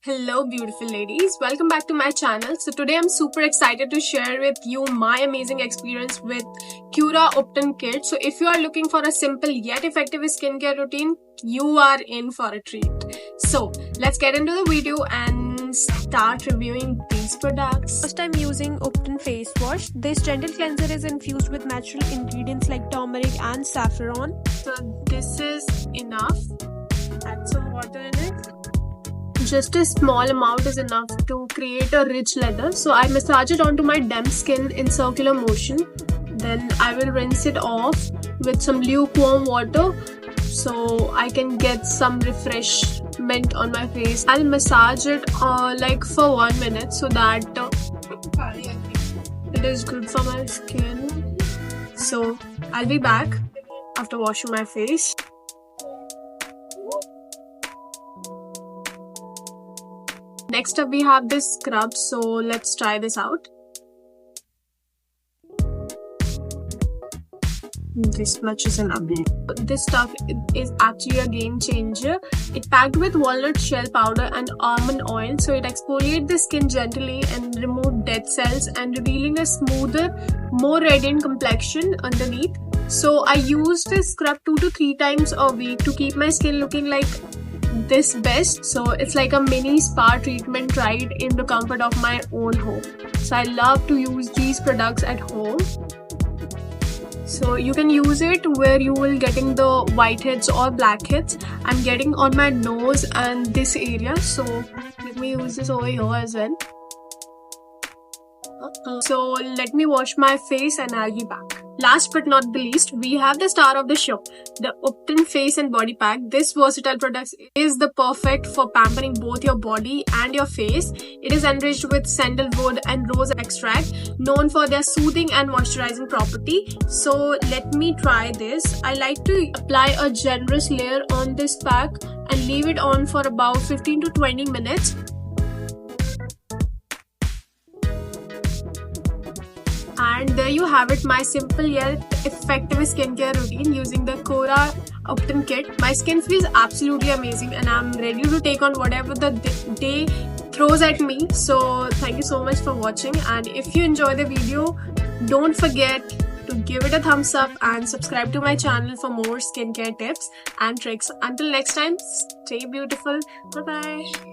Hello beautiful ladies, welcome back to my channel. So today I'm super excited to share with you my amazing experience with Qraa Ubtan Kit. So if you are looking for a simple yet effective skincare routine, you are in for a treat. So let's get into the video and start reviewing these products. First, I'm using Ubtan face wash. This gentle cleanser is infused with natural ingredients like turmeric and saffron. So this is enough. Add some water in it. Just a small amount is enough to create a rich lather. So I massage it onto my damp skin in circular motion. Then I will rinse it off with some lukewarm water so I can get some refreshment on my face. I'll massage it like for 1 minute so that it is good for my skin. So I'll be back after washing my face. Next up we have this scrub, so let's try this out. This much is enough. This stuff is actually a game changer. It's packed with walnut shell powder and almond oil, so it exfoliates the skin gently and removes dead cells and revealing a smoother, more radiant complexion underneath. So I use this scrub 2 to 3 times a week to keep my skin looking like this best. So it's like a mini spa treatment right in the comfort of my own home. So I love to use these products at home. So you can use it where you will getting the whiteheads or blackheads. I'm getting on my nose and this area, so let me use this over here as well. So let me wash my face and I'll be back. Last but not the least, we have the star of the show, the Ubtan Face and Body Pack. This versatile product is the perfect for pampering both your body and your face. It is enriched with sandalwood and rose extract, known for their soothing and moisturizing property. So let me try this. I like to apply a generous layer on this pack and leave it on for about 15 to 20 minutes. And there you have it, my simple yet effective skincare routine using the Qraa Ubtan Kit. My skin feels absolutely amazing and I'm ready to take on whatever the day throws at me. So thank you so much for watching, and if you enjoy the video, don't forget to give it a thumbs up and subscribe to my channel for more skincare tips and tricks. Until next time, stay beautiful. Bye bye.